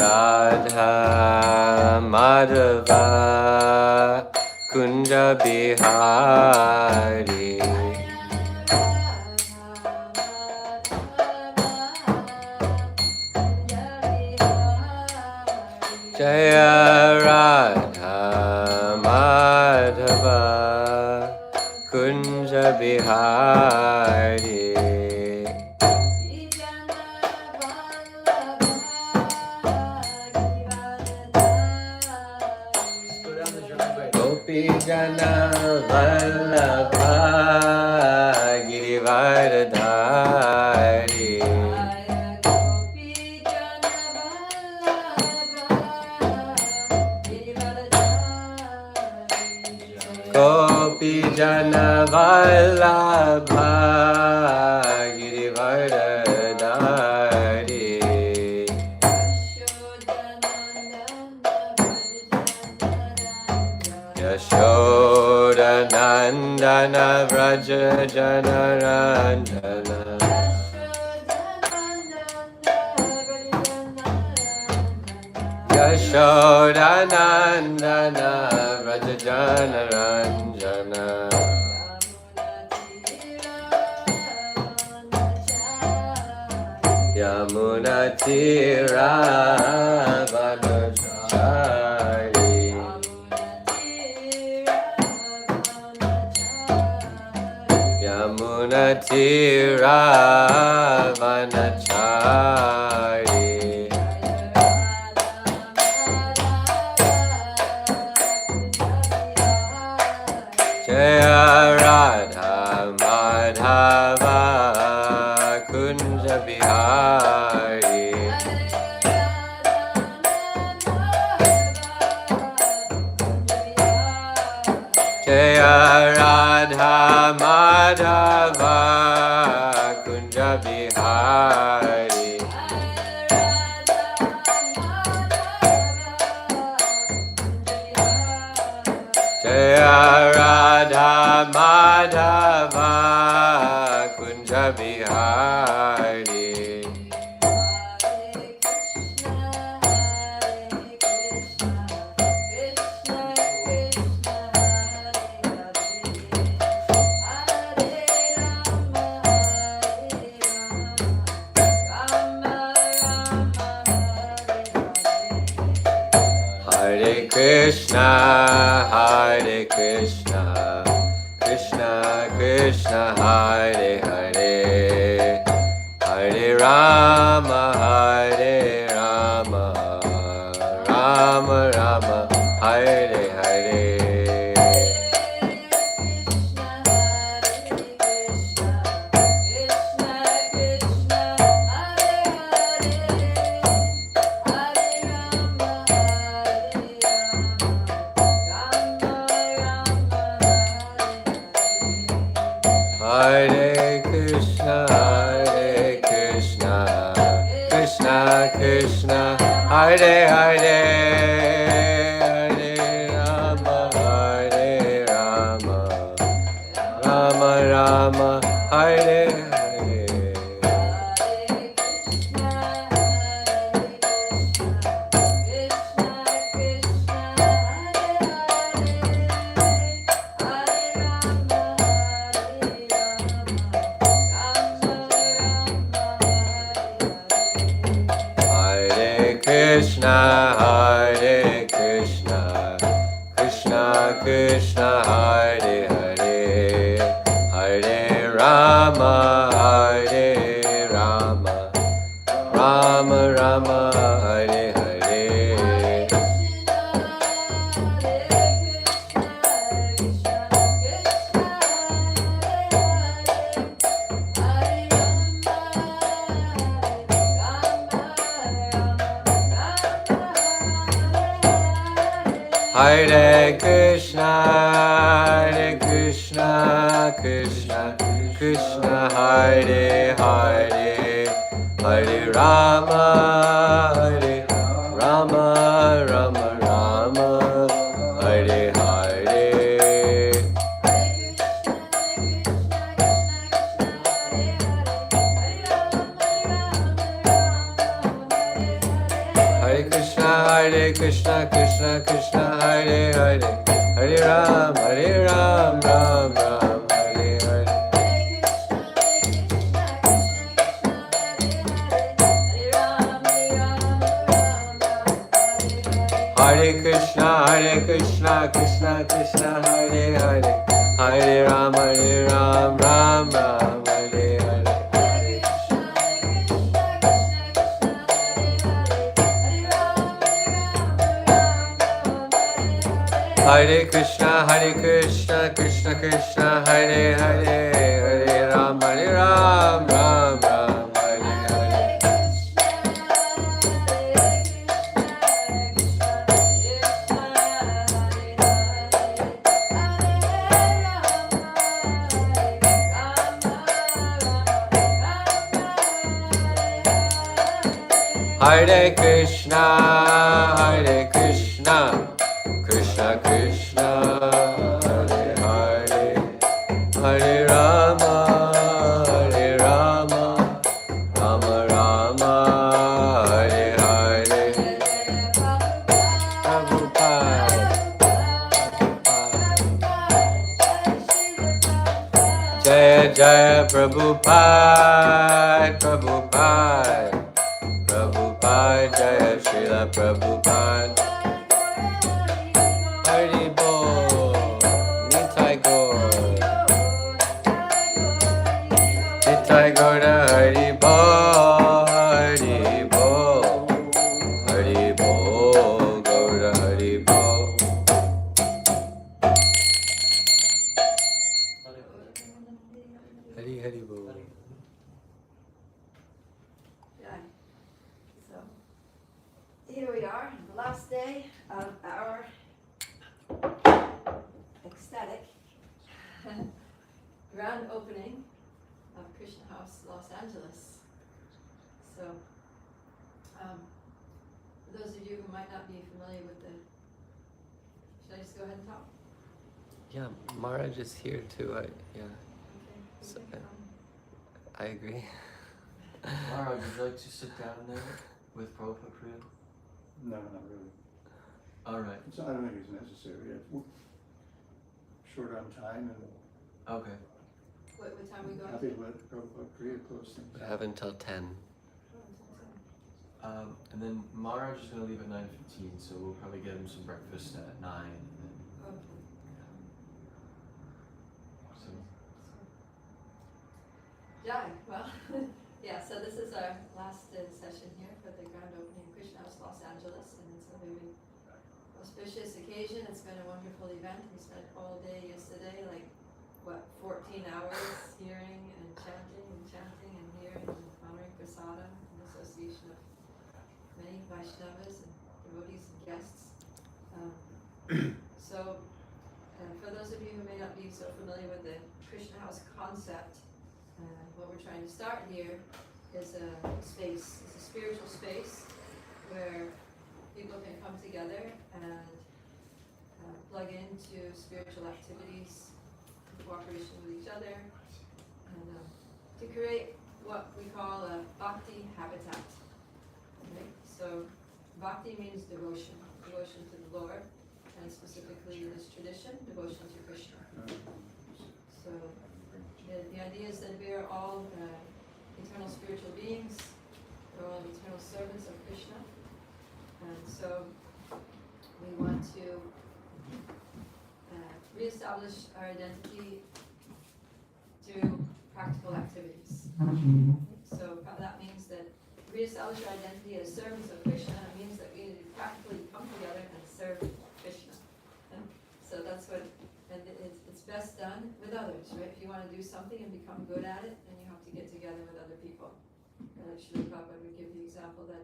Radha Madhava Kunja Bihari Jaya Radha Madhava Kunja Bihari Gopi Jana Vallabha Girivardhari Gopi Jana Vallabha Girivardhari Yashoda Nandana Vraja Jana Ranjana Yashoda Nandana Vraja Jana Ranjana Yamuna Tira Vanachari Yamuna Tira Vanachari Jaya Radha Madhava Kunja Bihari Jaya Radha Madhava Kunja Bihari Jaya Radha Madhava Kunja Bihari Hare Krishna, Hare Krishna, Krishna Krishna, Hare Hare, Hare Rama, Hare Rama, Rama Rama, Hare Hare. Hare Krishna, Krishna Krishna, Hare Hare, Hare Rama, Hare Rama, Rama Rama, Hare Hare. Krishna, Hare Krishna, Krishna Krishna, Hare Hare, Hare Rama, Hare Rama, Rama Rama, Hare Hare. Hare Krishna, Krishna Krishna, Hare Hare, Hare Rama, Hare Rama, Rama Rama, Hare Hare. Hare Krishna, Hare Krishna, Krishna Krishna, Hare Hare, Hare Ram, Ram Ram, Hare Hare. Hare Krishna, Krishna Krishna, Hare Hare, Hare Ram, Ram Ram, Hare Hare. Hare Krishna, Krishna Krishna, Hare Hare, Hare Ram, Ram Ram, Hare Hare. Hare Krishna, Krishna Krishna, Hare Hare, Hare Rama, Rama Rama, Hare Hare. Prabhupada, Jaya Jaya Prabhupada, Prabhupada, Prabhupada, Jaya Srila Prabhupada. Hari Bol, Nitai Gaur, Nitai Gaura, Hari Bol, Hari Bol, Hari Bol, Gaura, Hari Bol. Hari Bol. So here we are, the last day of our ecstatic grand opening of Krishna House, Los Angeles. So, for those of you who might not be familiar with should I just go ahead and talk? Yeah, Maharaj is here too. Yeah, Okay. So, I agree. Maharaj, would you like to sit down there with Prabhupada Priya? No, not really. All right. I don't think it's necessary. We're short on time and Okay. What time we going? happy to let Prabhupada Priya close things We out. have until 10. And then Maharaj is going to leave at 9:15, so we'll probably get him some breakfast at 9. And then, Okay. so, Yeah, well, yeah, so this is our last session here for the grand opening of Krishna House, Los Angeles, and it's a very auspicious occasion. It's been a wonderful event. We spent all day yesterday, 14 hours hearing and chanting and hearing and honoring Prasada in association of many Vaishnavas and devotees and guests. So, for those of you who may not be so familiar with the Krishna House concept, what we're trying to start here is a space, it's a spiritual space where people can come together and plug into spiritual activities in cooperation with each other and to create what we call a bhakti habitat. Okay? So bhakti means devotion to the Lord, and specifically in this tradition, devotion to Krishna. So the idea is that we are all eternal spiritual beings. We're all eternal servants of Krishna. And so we want to reestablish our identity through practical activities. So that means that reestablish our identity as servants of Krishna. It means that we need to practically come together and serve Krishna. So that's what, and it's best done with others, right? If you want to do something and become good at it, then you have to get together with other people. Like Srila Prabhupada would give the example that,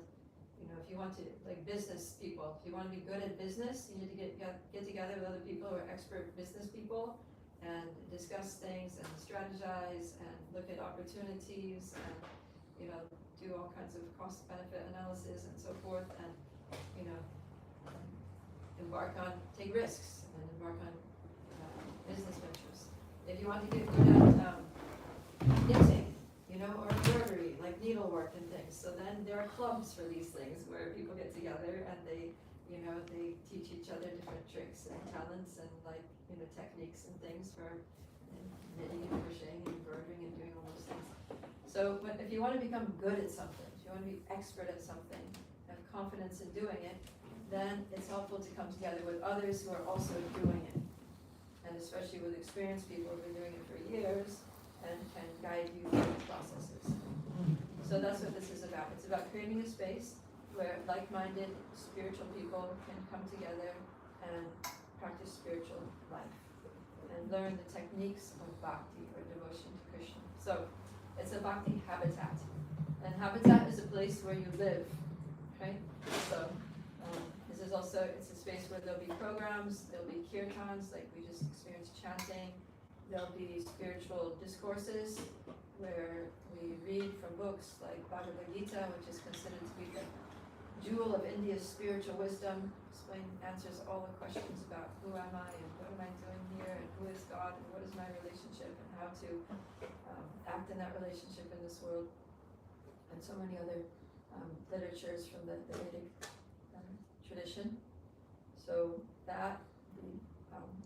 if you want to, like business people, if you want to be good at business, you need to get together with other people who are expert business people and discuss things and strategize and look at opportunities and, do all kinds of cost-benefit analysis and so forth and, take risks and embark on business ventures. If you want to get good at knitting, or embroidery, embroidery, like needlework and things. So then there are clubs for these things where people get together and they teach each other different tricks and talents and techniques and things for knitting and crocheting and embroidering and doing all those things. So if you want to become good at something, if you want to be expert at something, have confidence in doing it, then it's helpful to come together with others who are also doing it. And especially with experienced people who've been doing it for years and can guide you through the processes. So that's what this is about. It's about creating a space where like-minded spiritual people can come together and practice spiritual life and learn the techniques of bhakti or devotion to Krishna. So it's a bhakti habitat. And habitat is a place where you live, right? So this is also, it's a space where there'll be programs, there'll be kirtans, like we just experienced chanting. There'll be spiritual discourses where we read from books like Bhagavad Gita, which is considered to be the jewel of India's spiritual wisdom. Answers all the questions about who am I and what am I doing here and who is God and what is my relationship and how to act in that relationship in this world, and so many other literatures from the Vedic tradition. So that,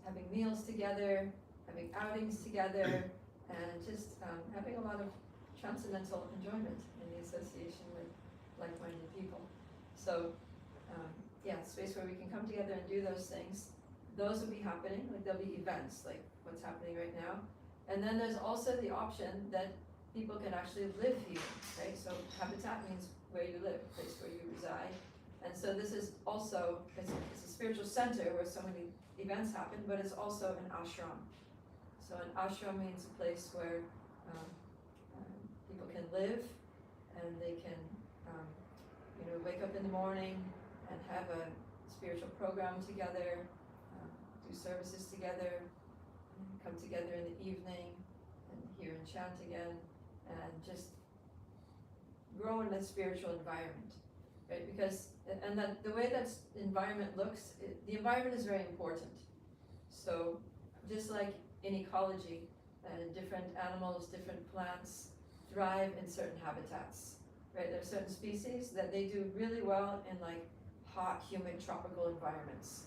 having meals together, having outings together, and just having a lot of transcendental enjoyment in the association with like-minded people. So space where we can come together and do those things. Those will be happening, like there'll be events, like what's happening right now. And then there's also the option that people can actually live here, right? So habitat means where you live, place where you reside. And so this is also, it's a spiritual center where so many events happen, but it's also an ashram. So an ashram means a place where people can live and they can wake up in the morning and have a spiritual program together, do services together, come together in the evening and hear and chant again, and just grow in a spiritual environment, right? Because, and that the way that environment looks, the environment is very important. So just like in ecology, different animals, different plants thrive in certain habitats, right? There are certain species that they do really well in like hot, humid, tropical environments,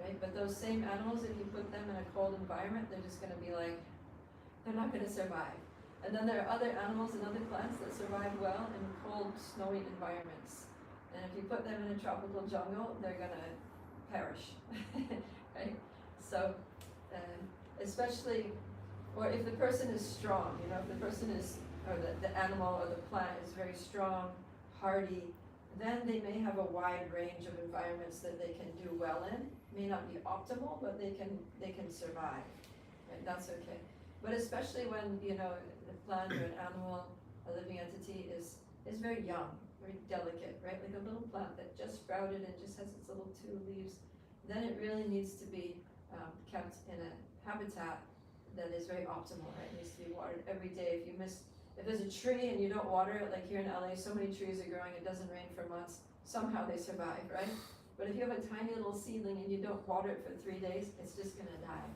right? But those same animals, if you put them in a cold environment, they're just gonna be like, they're not gonna survive. And then there are other animals and other plants that survive well in cold, snowy environments. And if you put them in a tropical jungle, they're gonna perish, right? So, especially, or if the person is strong, if the person is, or the animal or the plant is very strong, hardy, then they may have a wide range of environments that they can do well in. May not be optimal, but they can survive, right? That's okay. But especially when, the plant or an animal, a living entity is very young, very delicate, right? Like a little plant that just sprouted and just has its little 2 leaves, then it really needs to be kept in a habitat that is very optimal, right? It needs to be watered every day. If there's a tree and you don't water it, like here in LA, so many trees are growing, it doesn't rain for months, somehow they survive, right? But if you have a tiny little seedling and you don't water it for 3 days, it's just gonna die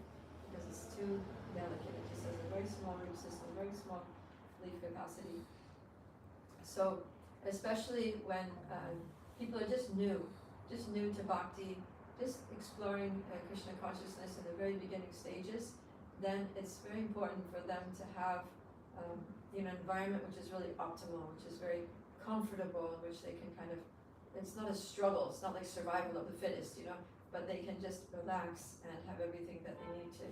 because it's too delicate. It just has a very small root system, very small leaf capacity. So, especially when people are just new to bhakti, just exploring Krishna consciousness in the very beginning stages, then it's very important for them to have an environment which is really optimal, which is very comfortable, in which they can it's not a struggle, it's not like survival of the fittest, but they can just relax and have everything that they need to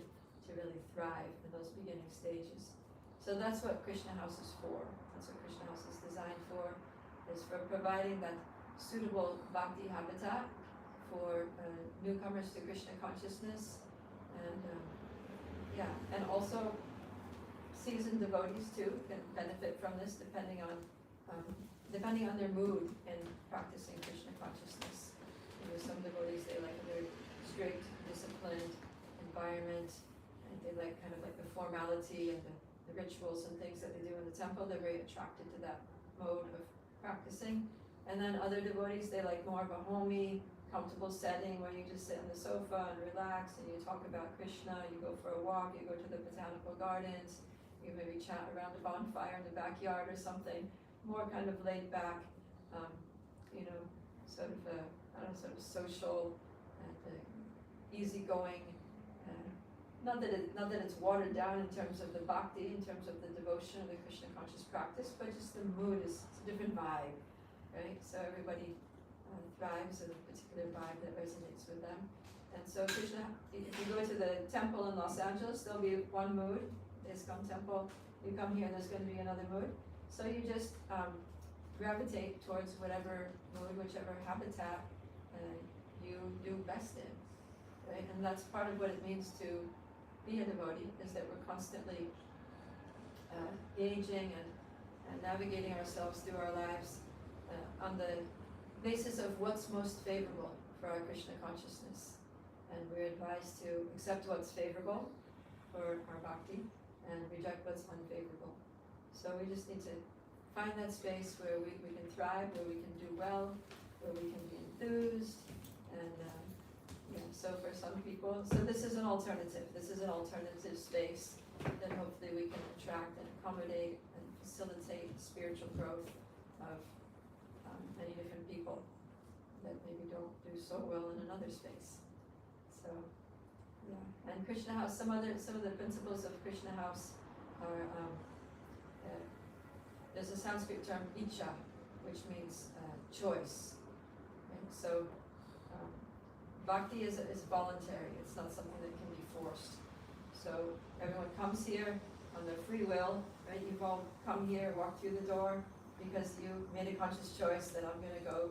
really thrive in those beginning stages. So that's what Krishna House is for. That's what Krishna House is designed for, is for providing that suitable bhakti habitat for newcomers to Krishna consciousness, and also seasoned devotees too can benefit from this depending on their mood in practicing Krishna consciousness. Some devotees, they like a very strict, disciplined environment, and they like kind of like the formality and the rituals and things that they do in the temple. They're very attracted to that mode of practicing. And then other devotees, they like more of a homey, comfortable setting where you just sit on the sofa and relax and you talk about Krishna, you go for a walk, you go to the botanical gardens, you maybe chat around a bonfire in the backyard or something. more kind of laid back, you know, sort of, I don't know, sort of social and easygoing. Not that it's watered down in terms of the bhakti, in terms of the devotion of the Krishna conscious practice, but just the mood is a different vibe, right? So everybody thrives in a particular vibe that resonates with them. And so Krishna, if you go to the temple in Los Angeles, there'll be one mood, the ISKCON temple. You come here, there's going to be another mood. So you just gravitate towards whatever mood, whichever habitat you do best in, right? And that's part of what it means to be a devotee, is that we're constantly gauging and navigating ourselves through our lives on the basis of what's most favorable for our Krishna consciousness. And we're advised to accept what's favorable for our bhakti and reject what's unfavorable. So we just need to find that space where we can thrive, where we can do well, where we can be enthused, and so for some people, so this is an alternative. This is an alternative space that hopefully we can attract and accommodate and facilitate spiritual growth of many different people that maybe don't do so well in another space. So, yeah. And Krishna House, some of the principles of Krishna House are, there's a Sanskrit term, icha, which means choice. Right? So, bhakti is voluntary. It's not something that can be forced. So everyone comes here on their free will, right? You've all come here, walked through the door because you made a conscious choice that I'm going to go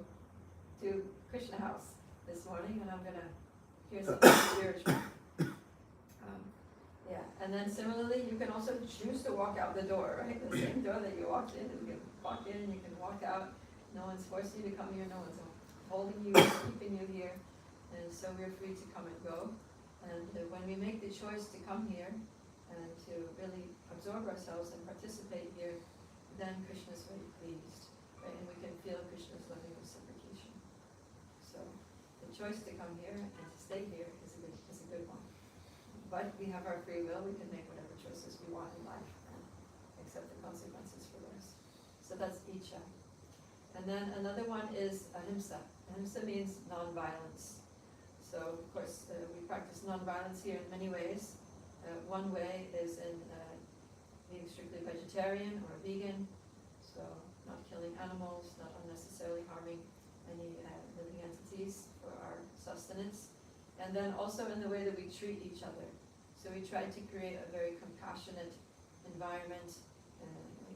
to Krishna House this morning and I'm going to hear something spiritual. Yeah, and then similarly, you can also choose to walk out the door, right? The same door that you walked in, you can walk in, you can walk out. No one's forcing you to come here. No one's holding you, keeping you here. And so we're free to come and go. And when we make the choice to come here and to really absorb ourselves and participate here, then Krishna's very pleased, right? And we can feel Krishna's loving reciprocation. So the choice to come here and to stay here is a good one. But we have our free will. We can make whatever choices we want in life and accept the consequences for those. So that's icha. And then another one is ahimsa. Ahimsa means non-violence. So, of course, we practice nonviolence here in many ways. One way is in being strictly vegetarian or vegan, so not killing animals, not unnecessarily harming any living entities for our sustenance. And then also in the way that we treat each other. So we try to create a very compassionate environment, an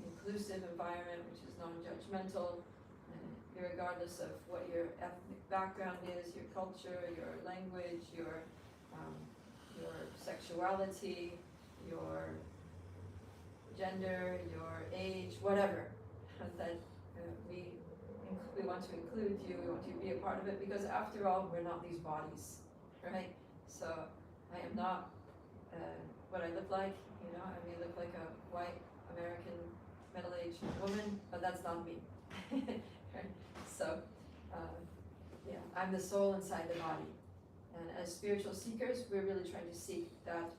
inclusive environment which is non-judgmental, regardless of what your ethnic background is, your culture, your language, your sexuality, your gender, your age, whatever. That we want to include you, we want you to be a part of it, because after all, we're not these bodies, right? So I am not what I look like, I may look like a white American middle-aged woman, but that's not me. Right? So, I'm the soul inside the body. And as spiritual seekers, we're really trying to seek that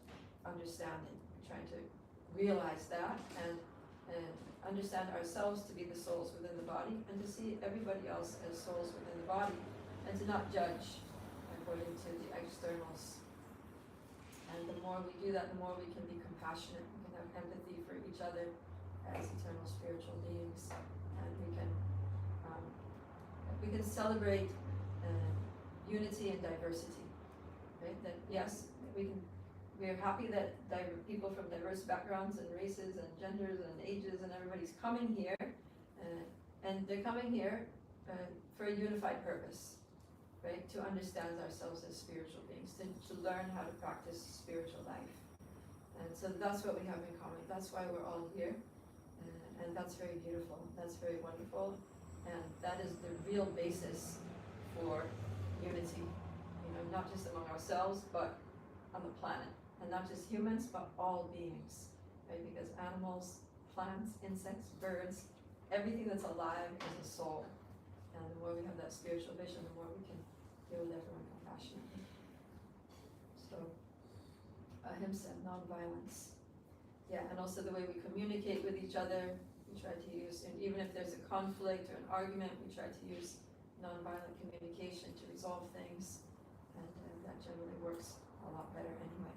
understanding. We're trying to realize that and understand ourselves to be the souls within the body, and to see everybody else as souls within the body, and to not judge according to the externals. And the more we do that, the more we can be compassionate. We can have empathy for each other as eternal spiritual beings, and we can celebrate unity and diversity, right? That yes, we're happy that people from diverse backgrounds and races and genders and ages and everybody's coming here, and they're coming here for a unified purpose, right? To understand ourselves as spiritual beings, to learn how to practice spiritual life. And so that's what we have in common. That's why we're all here, and that's very beautiful. That's very wonderful. And that is the real basis for unity, not just among ourselves, but on the planet. And not just humans, but all beings, right? Because animals, plants, insects, birds, everything that's alive is a soul. And the more we have that spiritual vision, the more we can deal with everyone compassionately. So, ahimsa, non-violence. Yeah, and also the way we communicate with each other. We try to use, and even if there's a conflict or an argument, we try to use nonviolent communication to resolve things, and that generally works a lot better anyway.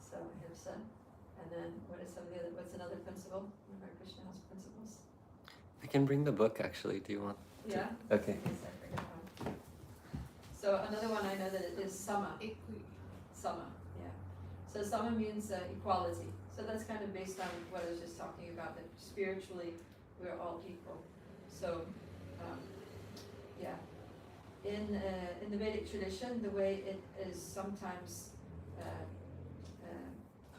So ahimsa, and then what's another principle? One of our Krishna House principles? I can bring the book actually. Do you want? Yeah. Okay. Yes, I forgot one. So another one I know that it is sama. Sama, yeah. So sama means equality. So that's kind of based on what I was just talking about, that spiritually we're all equal. So, yeah. In the Vedic tradition, the way it is sometimes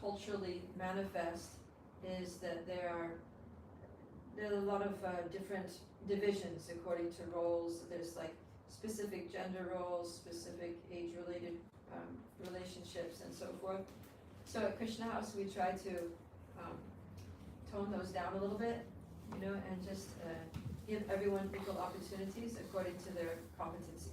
culturally manifest is that there are a lot of different divisions according to roles. There's like specific gender roles, specific age-related relationships, and so forth. So at Krishna House, we try to tone those down a little bit, and just give everyone equal opportunities according to their competency,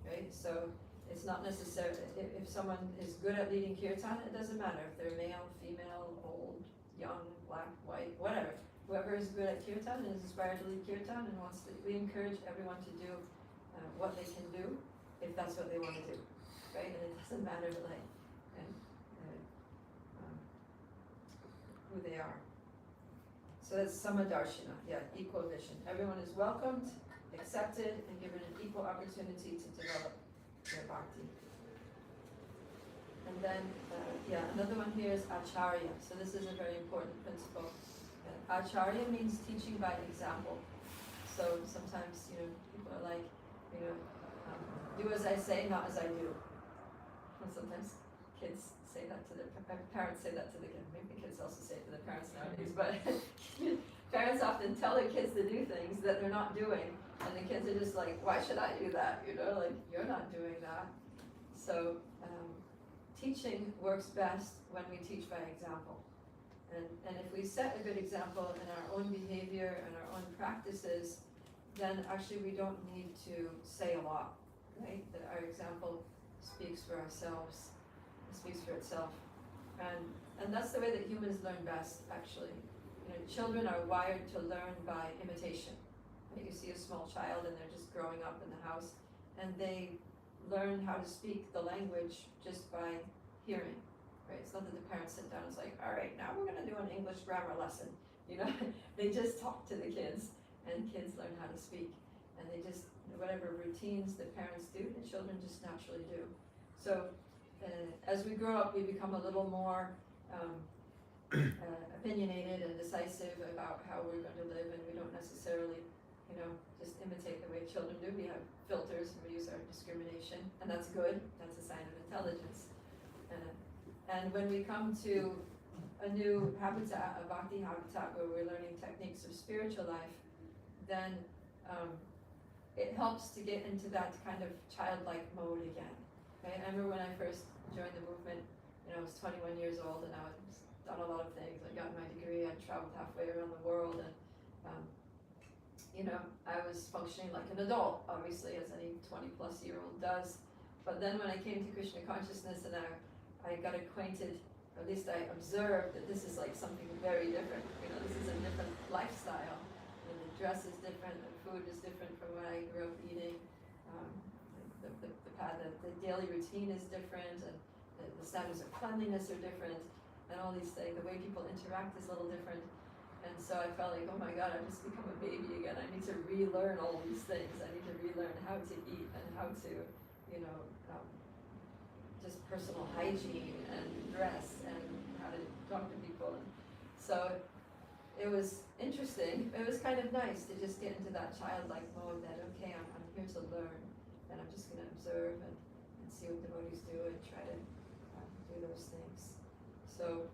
right? So it's not necessary, if someone is good at leading kirtan, it doesn't matter if they're male, female, old, young, black, white, whatever. Whoever is good at kirtan and is inspired to lead kirtan and we encourage everyone to do what they can do if that's what they want to do, right? And it doesn't matter who they are. So that's Samadarshana, yeah, equal vision. Everyone is welcomed, accepted, and given an equal opportunity to develop their bhakti. And then, another one here is Acharya. So this is a very important principle. Acharya means teaching by example. So sometimes, people are like, do as I say, not as I do. And sometimes kids say that to their parents say that to the kids. Maybe kids also say it to their parents nowadays, but parents often tell their kids to do things that they're not doing, and the kids are just like, why should I do that? Like, you're not doing that. So teaching works best when we teach by example. And if we set a good example in our own behavior and our own practices, then actually we don't need to say a lot, right? That our example speaks for ourselves, speaks for itself. And that's the way that humans learn best, actually. Children are wired to learn by imitation. You see a small child and they're just growing up in the house, and they learn how to speak the language just by hearing. Right? It's not that the parents sit down and it's like, all right, now we're going to do an English grammar lesson. They just talk to the kids, and kids learn how to speak. And they just, whatever routines the parents do, the children just naturally do. So as we grow up, we become a little more opinionated and decisive about how we're going to live, and we don't necessarily, just imitate the way children do. We have filters and we use our discrimination, and that's good. That's a sign of intelligence. And when we come to a new habitat, a bhakti habitat, where we're learning techniques of spiritual life, then it helps to get into that kind of childlike mode again. Okay? I remember when I first joined the movement, I was 21 years old, and I was done a lot of things. I got my degree, I traveled halfway around the world, and I was functioning like an adult, obviously, as any 20-plus-year-old does. But then when I came to Krishna consciousness and I got acquainted, or at least I observed that this is like something very different. This is a different lifestyle. The dress is different, the food is different from what I grew up eating. The daily routine is different, and the standards of cleanliness are different, and all these things. The way people interact is a little different. And so I felt like, oh my God, I've just become a baby again. I need to relearn all these things. I need to relearn how to eat and how to, just personal hygiene and dress and how to talk to people. And so it was interesting. It was kind of nice to just get into that childlike mode that, okay, I'm here to learn, and I'm just going to observe and see what devotees do and try to do those things. So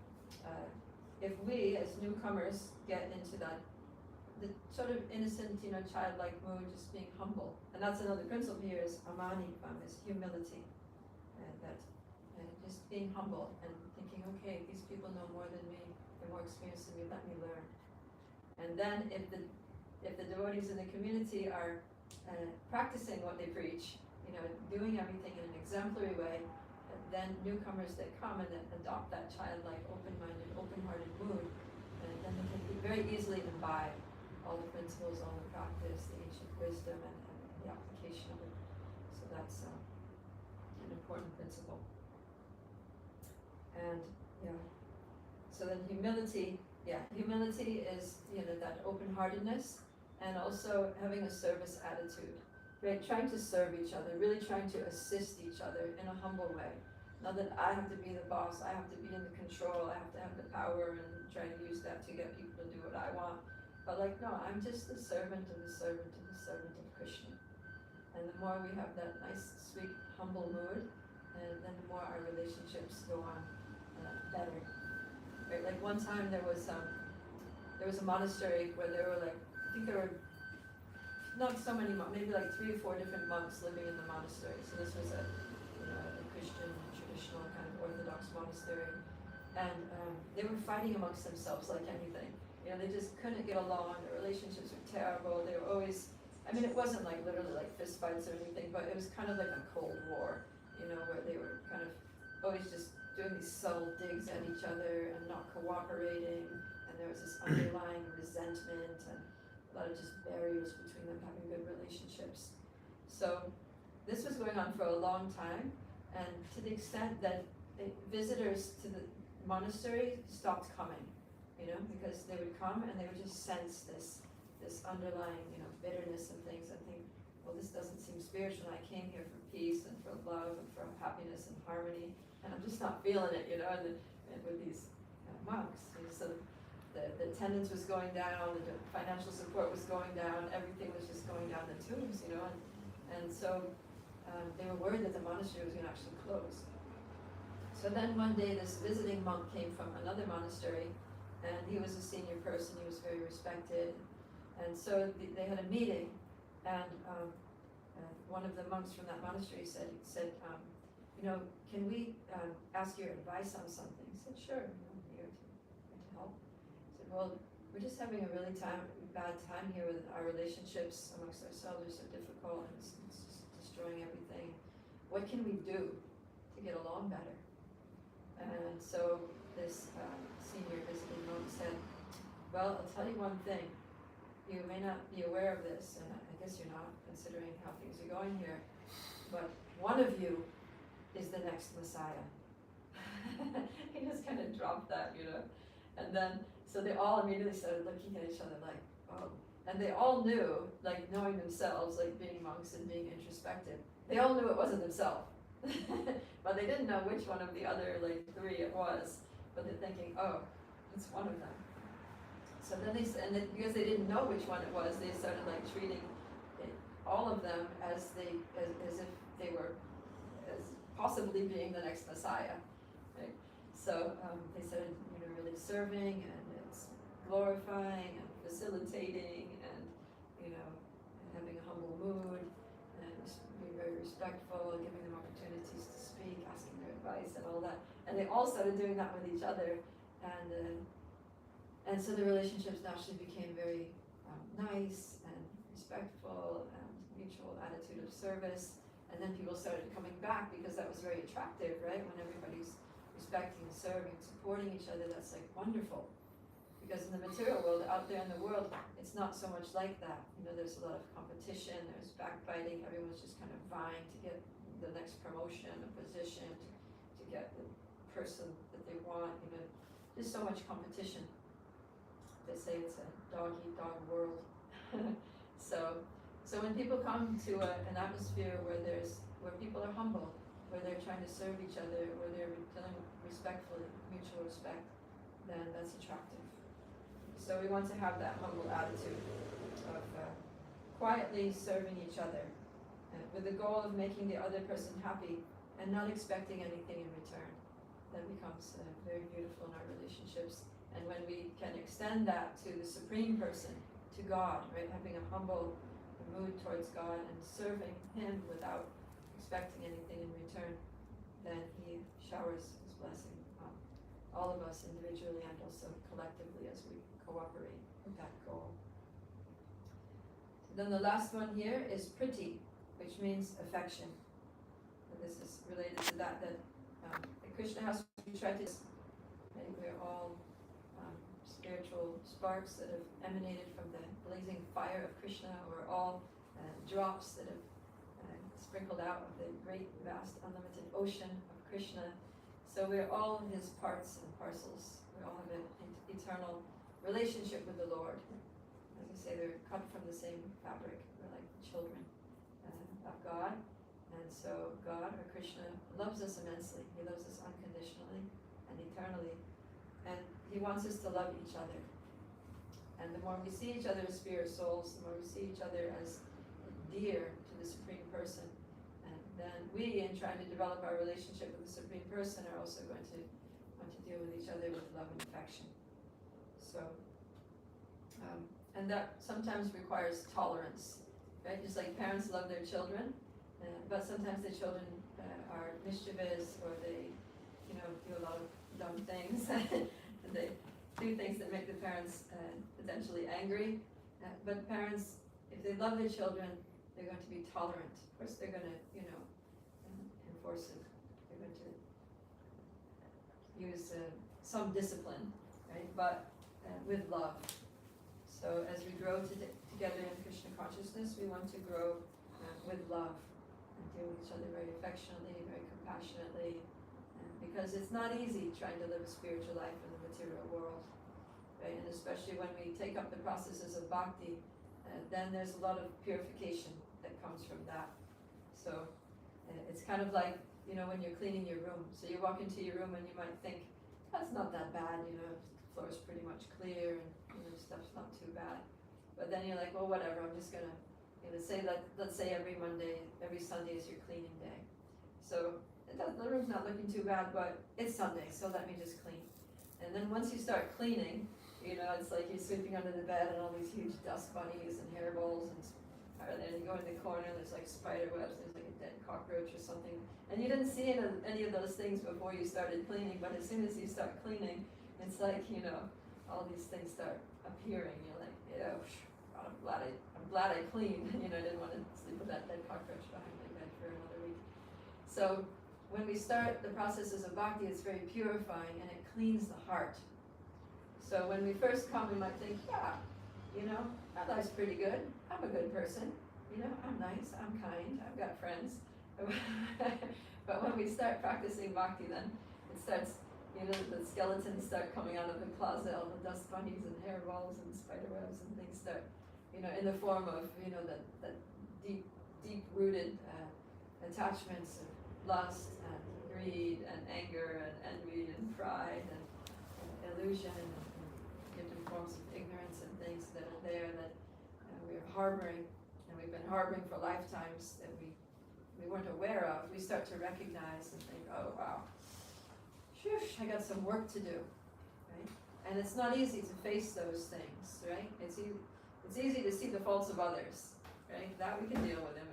if we, as newcomers, get into the sort of innocent, childlike mood, just being humble, and that's another principle here is amanikam, is humility, and that just being humble and thinking, okay, these people know more than me, they're more experienced than me, let me learn. And then if the devotees in the community are practicing what they preach, doing everything in an exemplary way, then newcomers that come and that adopt that childlike, open-minded, open-hearted mood, and then they can very easily imbibe all the principles, all the practice, the ancient wisdom, and the application of it. So that's an important principle. And yeah, so then humility is, that open-heartedness, and also having a service attitude, right? Trying to serve each other, really trying to assist each other in a humble way. Not that I have to be the boss, I have to be in the control, I have to have the power and try to use that to get people to do what I want. But like, no, I'm just the servant of the servant of the servant of Krishna. And the more we have that nice, sweet, humble mood, and then the more our relationships go on better. Right? Like one time there was a monastery where there were I think there were not so many monks, maybe like 3 or 4 different monks living in the monastery. So this was a Christian, traditional kind of Orthodox monastery. And they were fighting amongst themselves like anything. They just couldn't get along, their relationships were terrible, they were always, it wasn't like literally like fist fights or anything, but it was kind of like a Cold War, where they were kind of always just doing these subtle digs at each other and not cooperating, and there was this underlying resentment and a lot of just barriers between them having good relationships. So this was going on for a long time, and to the extent that visitors to the monastery stopped coming, because they would come and they would just sense this underlying, bitterness and things, and think, well, this doesn't seem spiritual. I came here for peace and for love and for happiness and harmony, and I'm just not feeling it, and with these monks. So the attendance was going down, the financial support was going down, everything was just going down the tubes, and so they were worried that the monastery was going to actually close. So then one day this visiting monk came from another monastery, and he was a senior person, he was very respected, and so they had a meeting, and one of the monks from that monastery said, can we ask your advice on something? He said, sure, I'm here to help. He said, well, we're just having a really bad time here with our relationships amongst ourselves are so difficult, and it's just destroying everything. What can we do to get along better? And so this senior visiting monk said, well, I'll tell you one thing. You may not be aware of this, and I guess you're not, considering how things are going here, but one of you is the next Messiah. He just kind of dropped that, And then, so they all immediately started looking at each other like, oh. And they all knew, like knowing themselves, like being monks and being introspective, they all knew it wasn't themselves. But they didn't know which one of the other 3 it was. But they're thinking, oh, it's one of them. So then because they didn't know which one it was, they started treating all of them as if they were as possibly being the next Messiah. Right? So they started really serving, and it's glorifying and facilitating, and having a humble mood, and being very respectful, giving them opportunities to speak, asking their advice, and all that. And they all started doing that with each other, and so the relationships naturally became very nice and respectful and mutual attitude of service. And then people started coming back because that was very attractive, right? When everybody's respecting, serving, supporting each other, that's wonderful. Because in the material world, out there in the world, it's not so much like that. There's a lot of competition, there's backbiting, everyone's just kind of vying to get the next promotion, a position, to get the person that they want, there's so much competition. They say it's a dog-eat-dog world. So when people come to an atmosphere where people are humble, where they're trying to serve each other, where they're dealing respectfully, mutual respect, then that's attractive. So we want to have that humble attitude of quietly serving each other, with the goal of making the other person happy and not expecting anything in return. That becomes very beautiful in our relationships. And when we can extend that to the Supreme Person, to God, right, having a humble mood towards God and serving Him without expecting anything in return, then He showers His blessing on all of us individually and also collectively as we cooperate with that goal. Then the last one here is priti, which means affection. And this is related to that at Krishna House we try to, we're all spiritual sparks that have emanated from the blazing fire of Krishna. We're all drops that have sprinkled out of the great, vast, unlimited ocean of Krishna. So we're all his parts and parcels. We all have an eternal relationship with the Lord. As I say, they're cut from the same fabric. We're like children of God. And so God, or Krishna, loves us immensely. He loves us unconditionally and eternally. And he wants us to love each other. And the more we see each other as spirit souls, the more we see each other as dear to the Supreme Person, and then we, in trying to develop our relationship with the Supreme Person, are also going to want to deal with each other with love and affection. So, and that sometimes requires tolerance, right? Just like parents love their children, but sometimes the children are mischievous, or they, do a lot of dumb things, and they do things that make the parents potentially angry. But parents, if they love their children, they're going to be tolerant. Of course, they're going to, enforce it. They're going to use some discipline, right? But with love. So as we grow together in Krishna consciousness, we want to grow with love and deal with each other very affectionately, very compassionately, because it's not easy trying to live a spiritual life in the material world, right? And especially when we take up the processes of bhakti, then there's a lot of purification that comes from that. So it's kind of like, when you're cleaning your room. So you walk into your room and you might think, that's not that bad, the floor's pretty much clear and stuff's not too bad. But then you're like, well, whatever, I'm just gonna, let's say every Sunday is your cleaning day. So the room's not looking too bad, but it's Sunday, so let me just clean. And then once you start cleaning, it's like you're sweeping under the bed and all these huge dust bunnies and hairballs, and then you go in the corner and there's like spider webs, there's like a dead cockroach or something. And you didn't see any of those things before you started cleaning, but as soon as you start cleaning, it's like, all these things start appearing. You're like, I'm glad I cleaned. I didn't want to sleep with that dead cockroach behind my bed for another week. So when we start the processes of bhakti, it's very purifying and it cleans the heart. So when we first come, we might think, my life's pretty good. I'm a good person. I'm nice, I'm kind, I've got friends. But when we start practicing bhakti, then it starts, the skeletons start coming out of the closet, all the dust bunnies and hairballs and spider webs and things start, in the form of, the deep-rooted attachments of lust and greed and anger and envy and pride and illusion and different forms of ignorance and things that are there that we're harboring, and we've been harboring for lifetimes that we weren't aware of. We start to recognize and think, oh wow, I got some work to do, right? And it's not easy to face those things, right? It's easy to see the faults of others, right? That we can deal with, and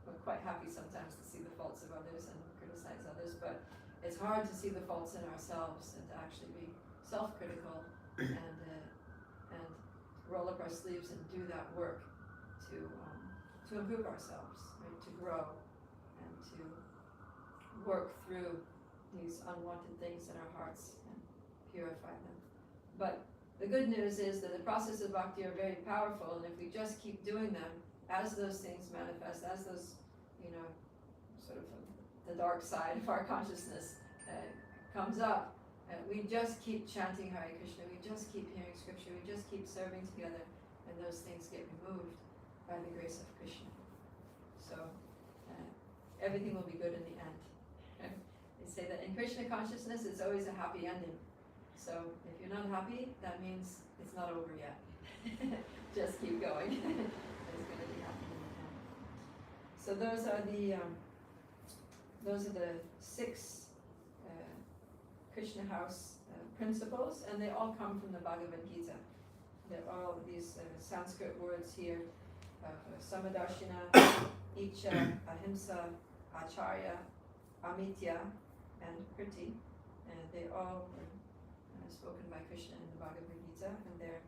we're quite happy sometimes to see the faults of others and criticize others, but it's hard to see the faults in ourselves and to actually be self-critical and roll up our sleeves and do that work to improve ourselves, right? To grow and to work through these unwanted things in our hearts and purify them. But the good news is that the process of bhakti are very powerful, and if we just keep doing them, as those things manifest, as those, sort of the dark side of our consciousness comes up, we just keep chanting Hare Krishna, we just keep hearing scripture, we just keep serving together, and those things get removed by the grace of Krishna. So everything will be good in the end. They say that in Krishna consciousness, it's always a happy ending. So if you're not happy, that means it's not over yet. Just keep going. It's going to be happy in the end. So those are the 6 Krishna House principles, and they all come from the Bhagavad Gita. They're all these Sanskrit words here of Samadarshina, Icha, Ahimsa, Acharya, Amitya, and Kriti. And they all were spoken by Krishna in the Bhagavad Gita, and they're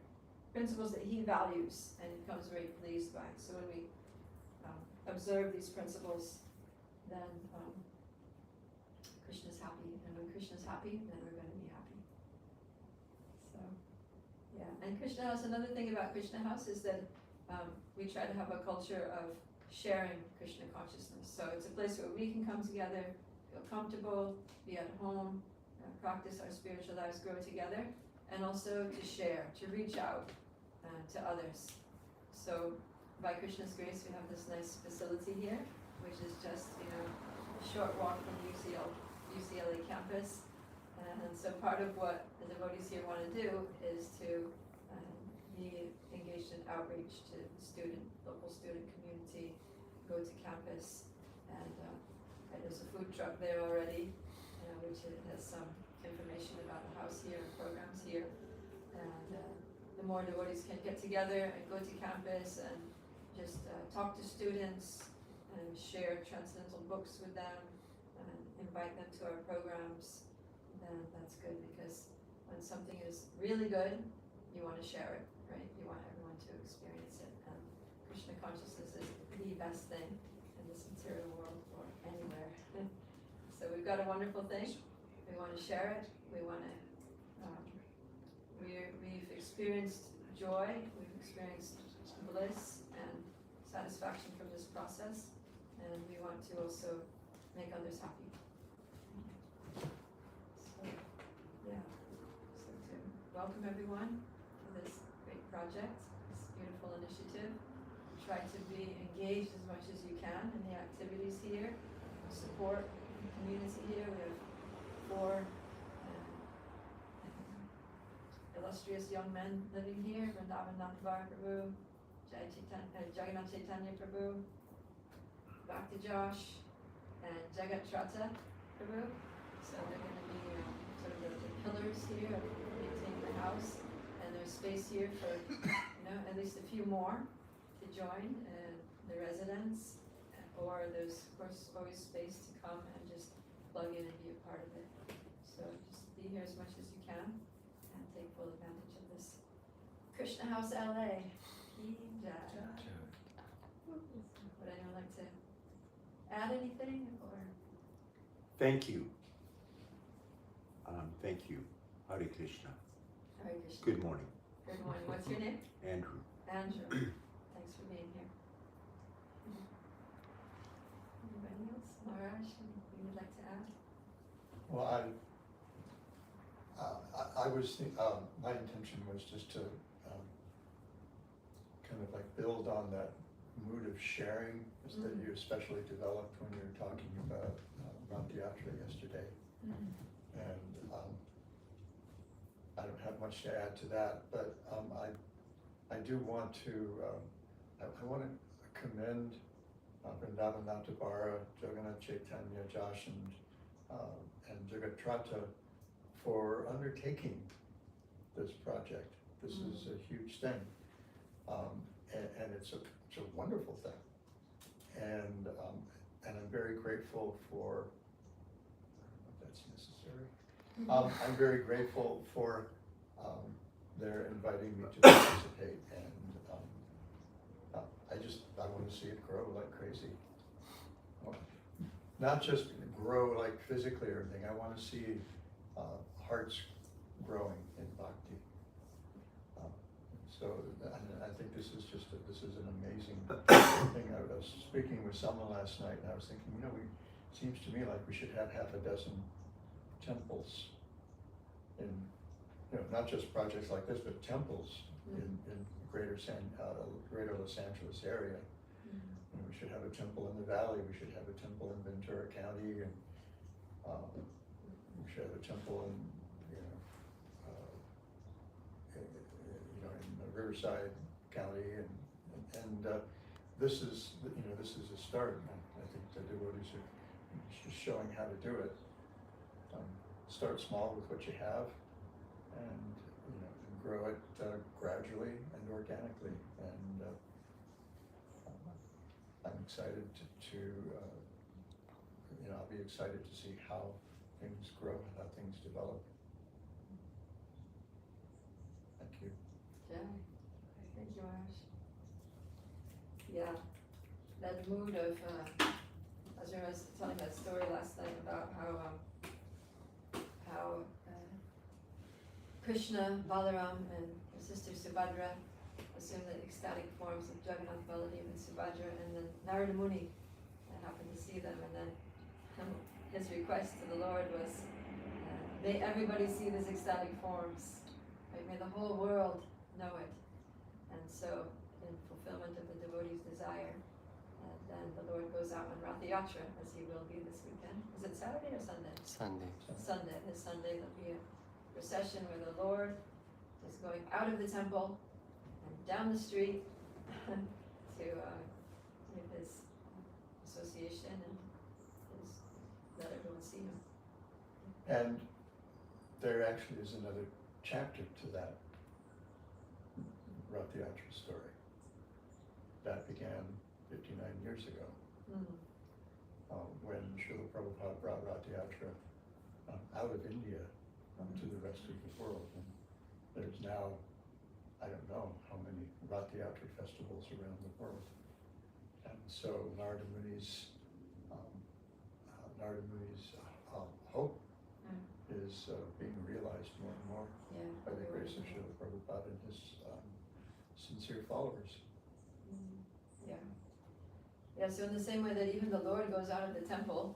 principles that he values and he becomes very pleased by. So when we observe these principles, then Krishna's happy, and when Krishna's happy, then we're going to be happy. So and Krishna House, another thing about Krishna House is that we try to have a culture of sharing Krishna consciousness. So it's a place where we can come together, feel comfortable, be at home, practice our spiritual lives, grow together, and also to share, to reach out to others. So by Krishna's grace, we have this nice facility here, which is just, you know, a short walk from UCLA campus. And so part of what the devotees here want to do is to be engaged in outreach to the local student community, go to campus, and there's a food truck there already, which has some information about the house here and programs here. And the more devotees can get together and go to campus and just talk to students and share transcendental books with them and invite them to our programs, then that's good, because when something is really good, you want to share it, right? You want everyone to experience it. And Krishna consciousness is the best thing in this material world or anywhere. So we've got a wonderful thing. We want to share it. We want to. We've experienced joy. We've experienced bliss and satisfaction from this process, and we want to also make others happy. So, yeah. So to welcome everyone to this great project, this beautiful initiative. Try to be engaged as much as you can in the activities here. Support the community here. We have 4 illustrious young men living here: Vrindavan Nathavar Prabhu, Jagannath Chaitanya Prabhu, Bhakti Josh, and Jagat Trata Prabhu. So they're going to be sort of the pillars here of maintaining the house, and there's space here for at least a few more to join the residents, or there's of course always space to come and just plug in and be a part of it. So just be here as much as you can and take full advantage of this. Krishna House LA. Ki jai. Would anyone like to add anything or? Thank you. Thank you. Hare Krishna. Hare Krishna. Good morning. Good morning. What's your name? Andrew. Andrew. Thanks for being here. Anybody else? Maharaj, anything you'd like to add? Well, I was my intention was just to kind of like build on that mood of sharing that you especially developed when you were talking about Rathayatra yesterday. And I don't have much to add to that, but I do want to I want to commend Vrindavan Nathabara, Jagannath Chaitanya, Josh, and Jagat Trata for undertaking this project. This is a huge thing, and it's a wonderful thing, and I'm very grateful for. I don't know if that's necessary. I'm very grateful for their inviting me to participate, and I want to see it grow like crazy. Not just grow like physically or anything. I want to see hearts growing in bhakti. So I think this is an amazing thing. I was speaking with someone last night, and I was thinking, it seems to me like we should have half a dozen temples in, not just projects like this, but temples in greater Los Angeles area. We should have a temple in the valley. We should have a temple in Ventura County, and we should have a temple in Riverside County, and this is a start. I think the devotees are just showing how to do it. Start small with what you have, and grow it gradually and organically. And I'm excited to I'll be excited to see how things grow and how things develop. Thank you. Yeah. Thank you, Maharaj. Yeah, that mood of, as I was telling that story last night about how Krishna, Balaram, and his sister Subhadra assumed the ecstatic forms of Jagannath, Baladev, and Subhadra, and then Narada Muni happened to see them, and then his request to the Lord was, may everybody see these ecstatic forms, right? May the whole world know it. And so, in fulfillment of the devotee's desire, then the Lord goes out on Rath Yatra, as he will be this weekend. Is it Saturday or Sunday? Sunday. Sunday. This Sunday there'll be a procession where the Lord is going out of the temple and down the street to give his association and let everyone see him. And there actually is another chapter to that Rath Yatra story. That began 59 years ago, when Srila Prabhupada brought Rath Yatra out of India to the rest of the world. And there's now, I don't know how many Rath Yatra festivals around the world. And so Narada Muni's hope is being realized more and more by the grace of Srila Prabhupada and his sincere followers. Yeah, so in the same way that even the Lord goes out of the temple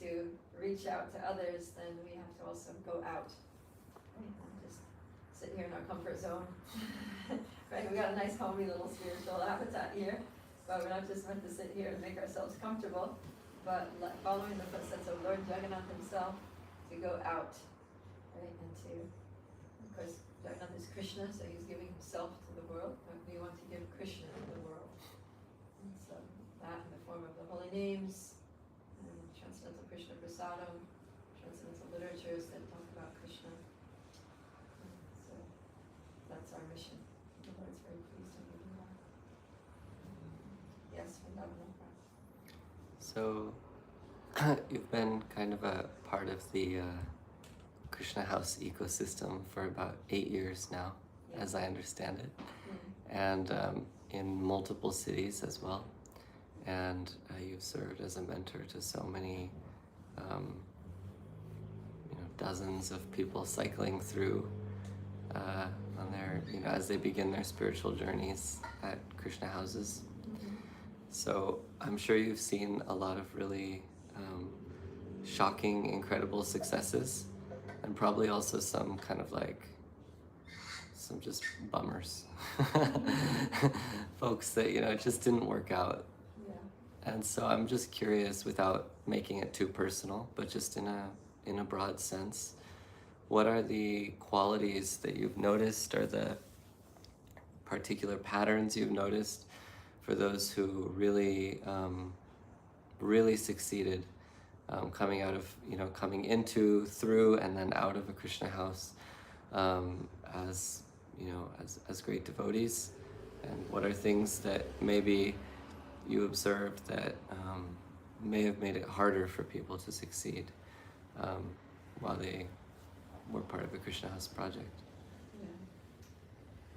to reach out to others, then we have to also go out. Right? Not just sit here in our comfort zone. Right? We got a nice homey little spiritual habitat here, but we're not just meant to sit here and make ourselves comfortable, but following the footsteps of Lord Jagannath himself, to go out, right? And to, of course, Jagannath is Krishna, so he's giving himself to the world, but we want to give Krishna to the world. And so that in the form of the holy names, and transcendental Krishna prasadam, transcendental literatures that talk about Krishna. And so that's our mission. The Lord's very pleased when we do that. Yes, Vrindavan. So, you've been kind of a part of the Krishna House ecosystem for about 8 years now, as I understand it, and in multiple cities as well. And you've served as a mentor to so many, dozens of people cycling through on their, as they begin their spiritual journeys at Krishna houses. So I'm sure you've seen a lot of really shocking, incredible successes, and probably also some kind of some just bummers. Folks that, it just didn't work out. And so I'm just curious, without making it too personal, but just in a broad sense, what are the qualities that you've noticed, or the particular patterns you've noticed for those who really, really succeeded coming out of, coming into, through, and then out of a Krishna house as great devotees? And what are things that maybe you observed that may have made it harder for people to succeed while they were part of a Krishna House project?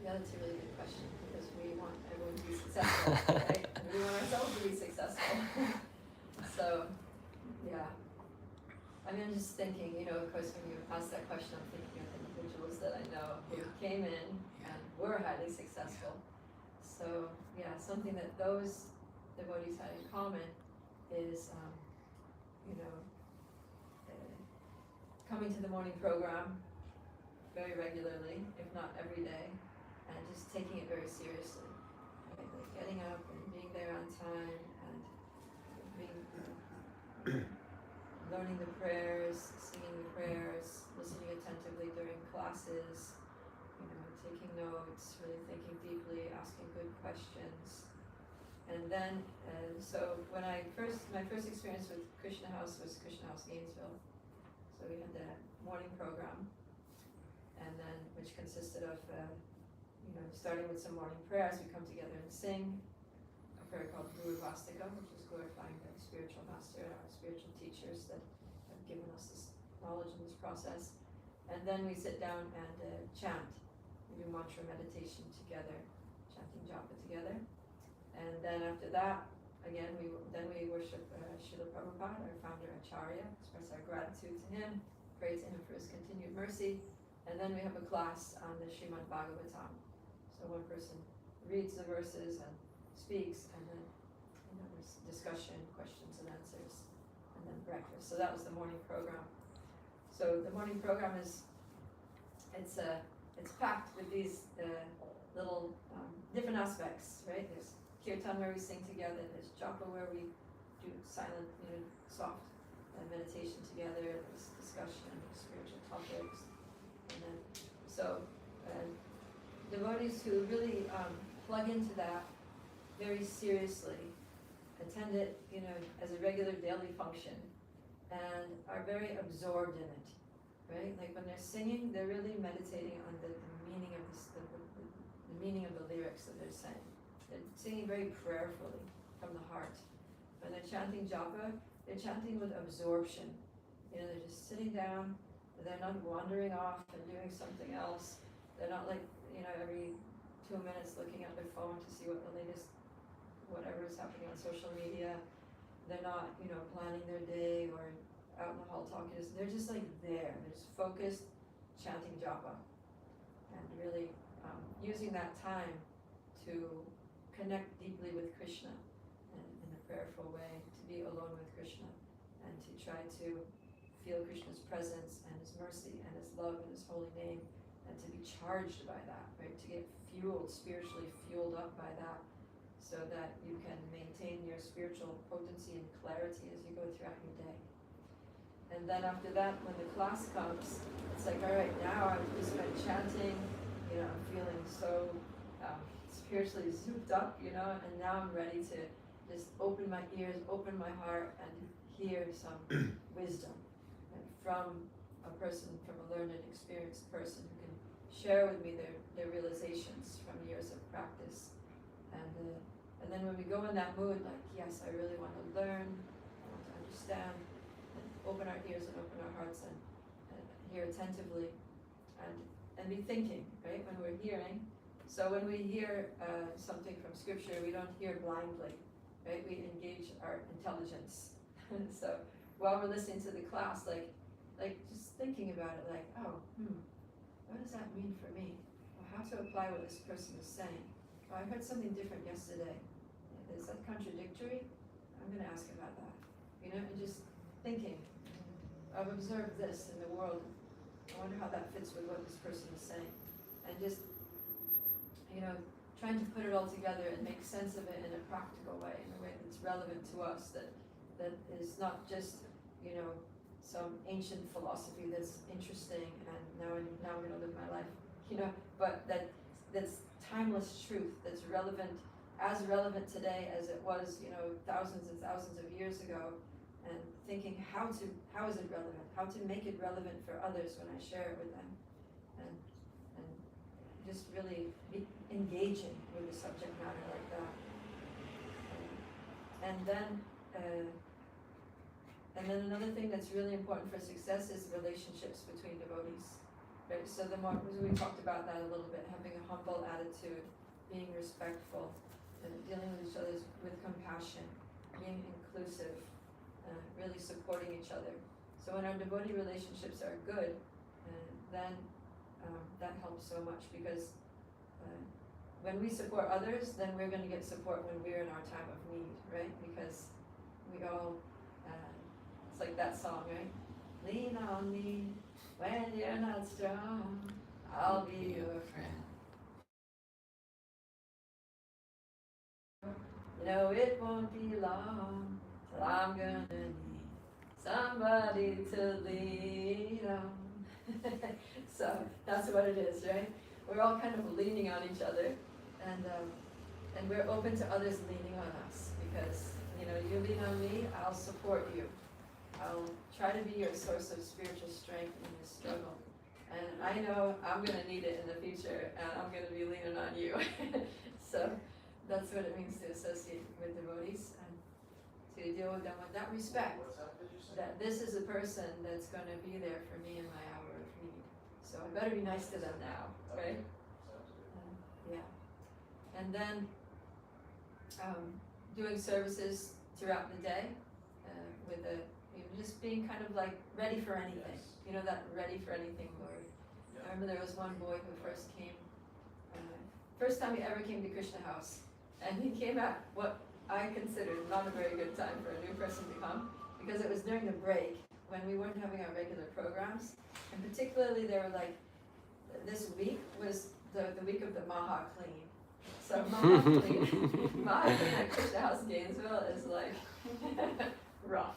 Yeah, that's a really good question, because we want everyone to be successful, right? And we want ourselves to be successful. So, yeah. I mean, I'm just thinking, of course, when you ask that question, I'm thinking of individuals that I know who came in and were highly successful. So, yeah, something that those devotees had in common is, coming to the morning program very regularly, if not every day, and just taking it very seriously. Right? Like getting up and being there on time, and learning the prayers, singing the prayers, listening attentively during classes, taking notes, really thinking deeply, asking good questions. And then, so when my first experience with Krishna House was Krishna House Gainesville. So we had the morning program, and then, which consisted of, starting with some morning prayers. We come together and sing a prayer called Guru Vastika, which is glorifying the spiritual master, our spiritual teachers that have given us this knowledge in this process. And then we sit down and chant. We do mantra meditation together, chanting japa together. And then after that, again, we worship Srila Prabhupada, our founder Acharya, express our gratitude to him, pray to him for his continued mercy, And then we have a class on the Srimad Bhagavatam. So one person reads the verses and speaks, and then there's discussion, questions and answers, and then breakfast. So that was the morning program. So the morning program is, it's packed with these little different aspects, right? There's kirtan where we sing together. There's japa where we do silent, soft meditation together. There's discussion, spiritual topics, and then devotees who really plug into that very seriously, attend it, as a regular daily function, and are very absorbed in it, right? Like when they're singing, they're really meditating on the meaning of the meaning of the lyrics that they're saying. They're singing very prayerfully from the heart. When they're chanting japa, they're chanting with absorption. They're just sitting down, they're not wandering off and doing something else. They're not like, every 2 minutes looking at their phone to see what the latest, whatever is happening on social media. They're not, planning their day or out in the hall talking. They're just like there. They're just focused, chanting japa. And really using that time to connect deeply with Krishna in a prayerful way, to be alone with Krishna, and to try to feel Krishna's presence and his mercy and his love and his holy name, and to be charged by that, right? To get fueled, spiritually fueled up by that, so that you can maintain your spiritual potency and clarity as you go throughout your day. And then after that, when the class comes, it's like, all right, now I've just been chanting, I'm feeling so spiritually souped up, and now I'm ready to just open my ears, open my heart, and hear some wisdom from a person, from a learned, experienced person who can share with me their realizations from years of practice. And then when we go in that mood, like, yes, I really want to learn, I want to understand, and open our ears and open our hearts and hear attentively, and be thinking, right, when we're hearing. So when we hear something from scripture, we don't hear blindly, right? We engage our intelligence. So while we're listening to the class, like just thinking about it, like, what does that mean for me? Well, how to apply what this person is saying? Oh, I heard something different yesterday. Is that contradictory? I'm going to ask about that. And just thinking, I've observed this in the world. I wonder how that fits with what this person is saying. And just, trying to put it all together and make sense of it in a practical way, in a way that's relevant to us, that is not just, some ancient philosophy that's interesting and now I'm going to live my life, but that's timeless truth, that's relevant, as relevant today as it was, thousands and thousands of years ago, and thinking how is it relevant, how to make it relevant for others when I share it with them, and just really be engaging with the subject matter like that. And then another thing that's really important for success is relationships between devotees. Right? So we talked about that a little bit, having a humble attitude, being respectful, and dealing with each other with compassion, being inclusive, really supporting each other. So when our devotee relationships are good, then that helps so much, because when we support others, then we're going to get support when we're in our time of need, right? Because we all, it's like that song, right? Lean on me when you're not strong, I'll be your friend. It won't be long till I'm gonna need somebody to lean on. So that's what it is, right? We're all kind of leaning on each other, and we're open to others leaning on us, because you lean on me, I'll support you. I'll try to be your source of spiritual strength in this struggle. And I know I'm going to need it in the future, and I'm going to be leaning on you. So that's what it means to associate with devotees, and to deal with them with that respect, that this is a person that's going to be there for me in my hour of need. So I better be nice to them now, right? Yeah. And then doing services throughout the day with just being kind of like ready for anything. That ready for anything, Lord. I remember there was one boy who first came, first time he ever came to Krishna House, and he came at what I considered not a very good time for a new person to come, because it was during the break when we weren't having our regular programs, and particularly they were like, this week was the week of the Maha Clean. So Maha Clean, Maha Clean at Krishna House Gainesville is like rough,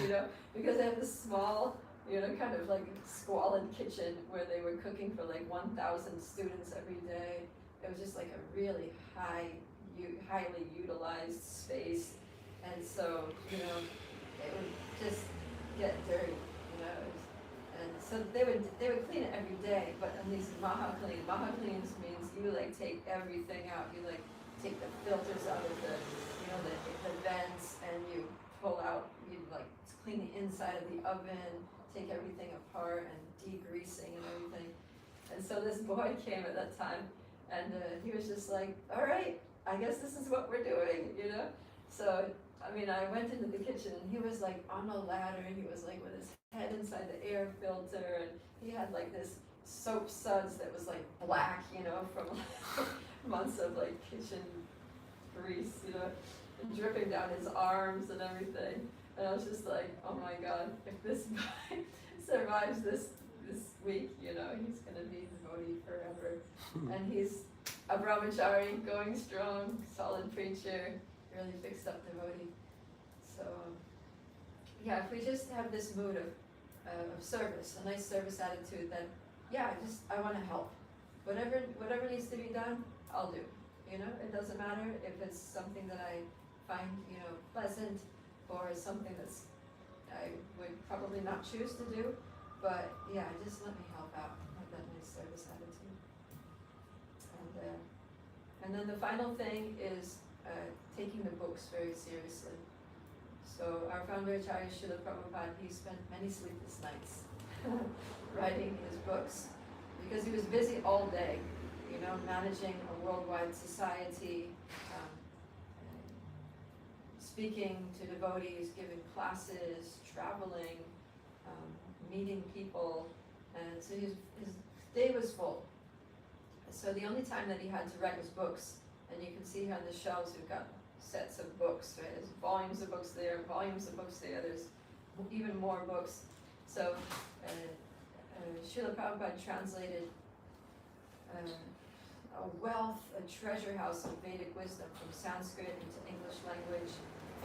you know, because they have this small, you know, kind of like squalid kitchen where they were cooking for like 1,000 students every day. It was just like a really highly utilized space, and so, you know, it would just get dirty, you know, and so they would clean it every day. But at least Maha cleans means you like take everything out. You like take the filters out of the, you know, the vents, and you pull out, you like clean the inside of the oven, take everything apart and degreasing and everything. And so this boy came at that time, and he was just like, all right, I guess this is what we're doing, you know? So, I mean, I went into the kitchen, and he was like on a ladder, and he was like with his head inside the air filter, and he had like this soap suds that was like black, you know, from months of like kitchen grease, you know, dripping down his arms and everything. And I was just like, oh my God, if this guy survives this week, you know, he's gonna be devotee forever. And he's a brahmachari, going strong, solid preacher, really fixed up devotee. So yeah, if we just have this mood of service, a nice service attitude, that yeah, I want to help. Whatever needs to be done, I'll do. You know, it doesn't matter if it's something that I find, you know, pleasant, or something that's I would probably not choose to do. But yeah, just let me help out, have that nice service attitude. And then the final thing is taking the books very seriously. So our founder Acharya Srila Prabhupada, he spent many sleepless nights writing his books, because he was busy all day, you know, managing a worldwide society, speaking to devotees, giving classes, traveling, meeting people, and so his day was full. So the only time that he had to write was books, and you can see here on the shelves we've got sets of books, right? There's volumes of books there, volumes of books there, there's even more books. So Srila Prabhupada translated a wealth, a treasure house of Vedic wisdom from Sanskrit into English language,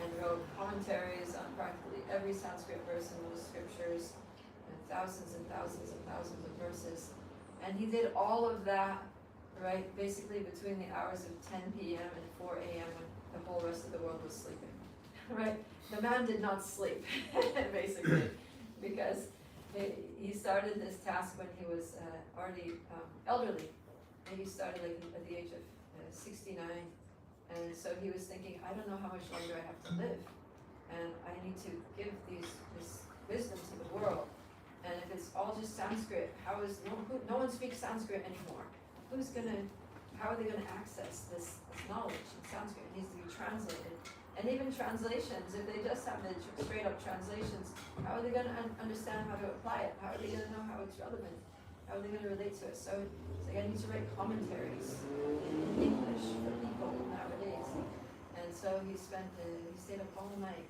and wrote commentaries on practically every Sanskrit verse in those scriptures, and thousands and thousands and thousands of verses. And he did all of that, right, basically between the hours of 10 p.m. and 4 a.m. when the whole rest of the world was sleeping, right? The man did not sleep, basically, because he started this task when he was already elderly. And he started like at the age of 69. And so he was thinking, I don't know how much longer I have to live, and I need to give this wisdom to the world. And if it's all just Sanskrit, no one speaks Sanskrit anymore. How are they gonna access this knowledge in Sanskrit? It needs to be translated. And even translations, if they just have the straight up translations, how are they gonna understand how to apply it? How are they gonna know how it's relevant? How are they gonna relate to it? So I need to write commentaries in English for people nowadays. And so he stayed up all night,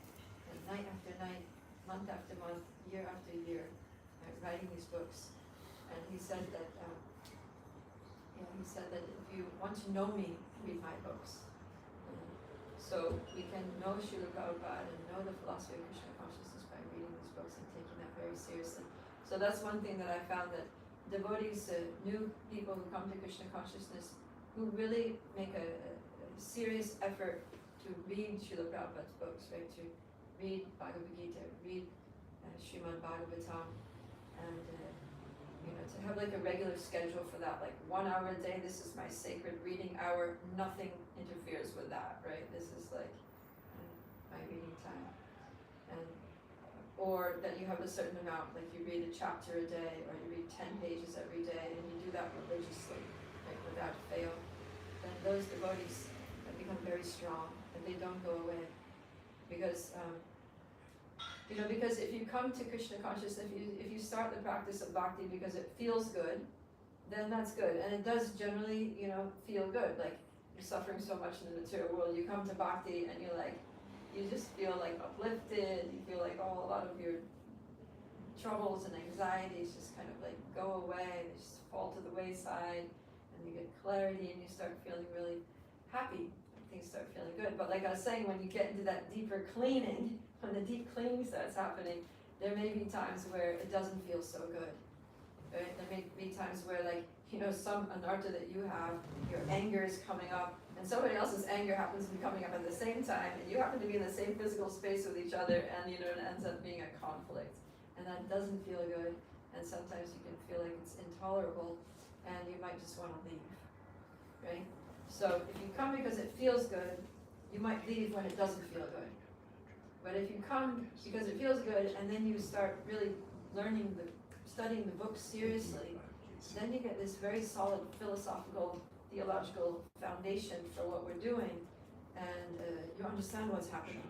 and night after night, month after month, year after year, writing these books. And he said that if you want to know me, read my books. So we can know Srila Prabhupada and know the philosophy of Krishna consciousness by reading these books and taking that very seriously. So that's one thing that I found, that devotees, new people who come to Krishna consciousness, who really make a serious effort to read Srila Prabhupada's books, right? To read Bhagavad Gita, read Srimad Bhagavatam, and you know, to have like a regular schedule for that, like 1 hour a day. This is my sacred reading hour. Nothing interferes with that, right? This is like my reading time, and or that you have a certain amount, like you read a chapter a day, or you read 10 pages every day, and you do that religiously, like without fail. Then those devotees become very strong, and they don't go away, because because if you come to Krishna consciousness, if you start the practice of bhakti because it feels good, then that's good. And it does generally, you know, feel good. Like you're suffering so much in the material world, you come to bhakti and you're like, you just feel like uplifted, you feel like, oh, a lot of your troubles and anxieties just kind of like go away, they just fall to the wayside, and you get clarity and you start feeling really happy, things start feeling good. But like I was saying, when you get into that deeper cleaning, when the deep cleaning starts happening, there may be times where it doesn't feel so good, right? There may be times where, like, you know, some anartha that you have, your anger is coming up, and somebody else's anger happens to be coming up at the same time, and you happen to be in the same physical space with each other, and you know, it ends up being a conflict. And that doesn't feel good, and sometimes you can feel like it's intolerable, and you might just want to leave, right? So if you come because it feels good, you might leave when it doesn't feel good. But if you come because it feels good, and then you start really studying the book seriously, then you get this very solid philosophical, theological foundation for what we're doing, and you understand what's happening.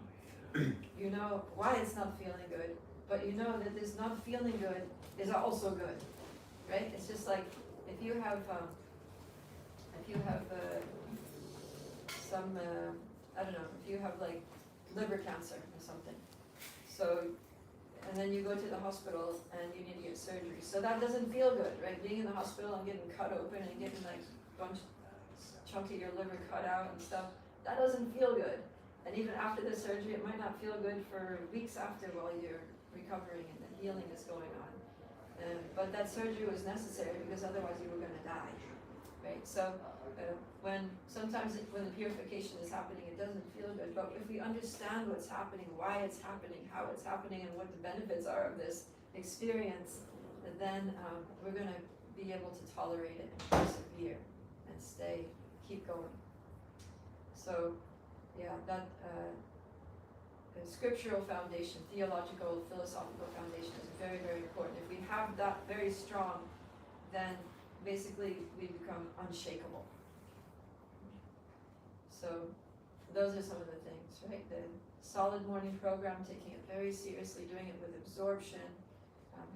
You know why it's not feeling good, but you know that this not feeling good is also good, right? It's just like if you have some I don't know, if you have like liver cancer or something, so and then you go to the hospital and you need to get surgery, so that doesn't feel good, right? Being in the hospital and getting cut open and getting like a chunk of your liver cut out and stuff, that doesn't feel good. And even after the surgery, it might not feel good for weeks after while you're recovering and the healing is going on. But that surgery was necessary because otherwise you were going to die, right? So when the purification is happening, it doesn't feel good. But if we understand what's happening, why it's happening, how it's happening, and what the benefits are of this experience, then we're going to be able to tolerate it and persevere and keep going. So, yeah, that scriptural foundation, theological, philosophical foundation is very, very important. If we have that very strong, then basically we become unshakable. So those are some of the things, right? The solid morning program, taking it very seriously, doing it with absorption,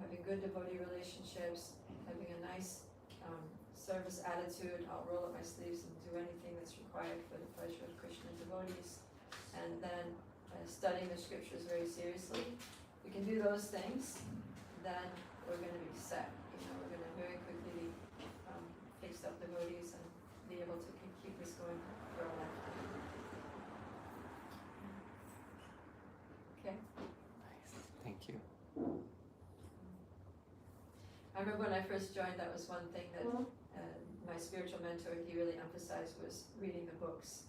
having good devotee relationships, having a nice service attitude. I'll roll up my sleeves and do anything that's required for the pleasure of Krishna devotees. And then studying the scriptures very seriously. We can do those things, then we're going to be set. You know, we're going to very quickly be fixed up devotees and be able to keep this going for a lifetime. Okay. Nice. Thank you. I remember when I first joined, that was one thing that my spiritual mentor, he really emphasized, was reading the books.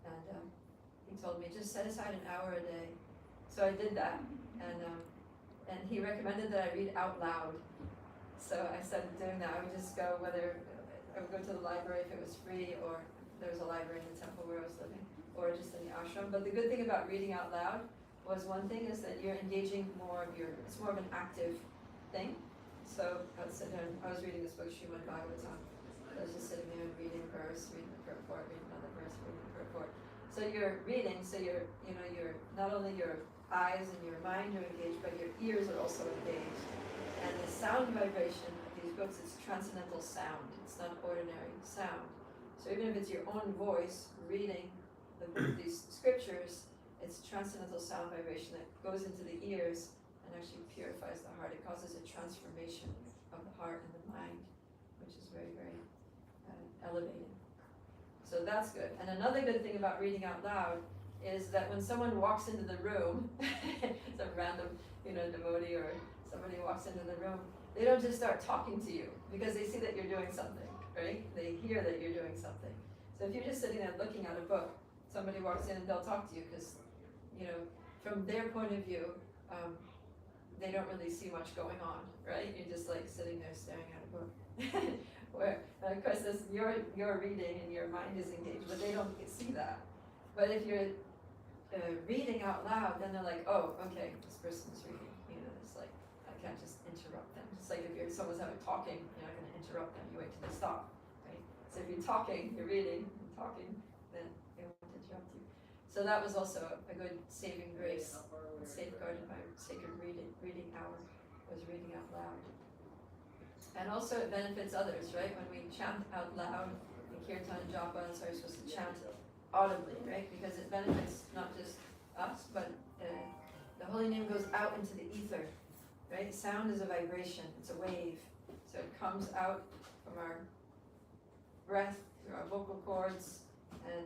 And he told me, just set aside an hour a day. So I did that, and he recommended that I read out loud. So I started doing that. I would just go, whether I would go to the library if it was free, or there was a library in the temple where I was living, or just in the ashram. But the good thing about reading out loud was, one thing is that you're engaging more of it's more of an active thing. So I would sit there, and I was reading this book, Srimad Bhagavatam. I was just sitting there and reading a verse, reading the purport, reading another verse, reading the purport. So you're reading, so you're not only your eyes and your mind are engaged, but your ears are also engaged. And the sound vibration of these books is transcendental sound. It's not ordinary sound. So even if it's your own voice reading these scriptures, it's transcendental sound vibration that goes into the ears and actually purifies the heart. It causes a transformation of the heart and the mind, which is very, very elevating. So that's good. And another good thing about reading out loud is that when someone walks into the room, some random, devotee or somebody walks into the room, they don't just start talking to you because they see that you're doing something, right? They hear that you're doing something. So if you're just sitting there looking at a book, somebody walks in and they'll talk to you because, from their point of view, they don't really see much going on, right? You're just like sitting there staring at a book. Where, of course, you're reading and your mind is engaged, but they don't see that. But if you're reading out loud, then they're like, oh, okay, this person's reading. It's like, I can't just interrupt them. Just like if someone's talking, you're not going to interrupt them. You wait till they stop, right? So if you're talking, you're reading, and talking, then they won't interrupt you. So that was also a good saving grace, safeguarded by sacred reading hour, was reading out loud. And also it benefits others, right? When we chant out loud in kirtan and japa, so we're supposed to chant audibly, right? Because it benefits not just us, but the holy name goes out into the ether, right? Sound is a vibration, it's a wave. So it comes out from our breath, through our vocal cords, and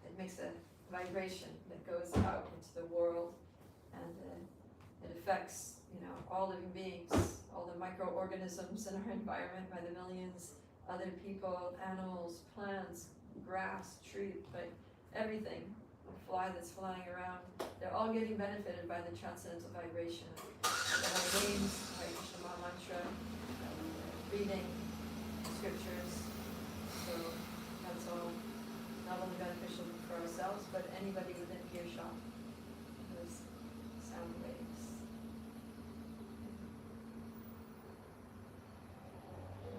it makes a vibration that goes out into the world, and it affects, all living beings, all the microorganisms in our environment by the millions, other people, animals, plants, grass, tree, like everything, the fly that's flying around, they're all getting benefited by the transcendental vibration of the names, by Krishna mantra, reading scriptures. So that's all not only beneficial for ourselves, but anybody within earshot. Those sound waves.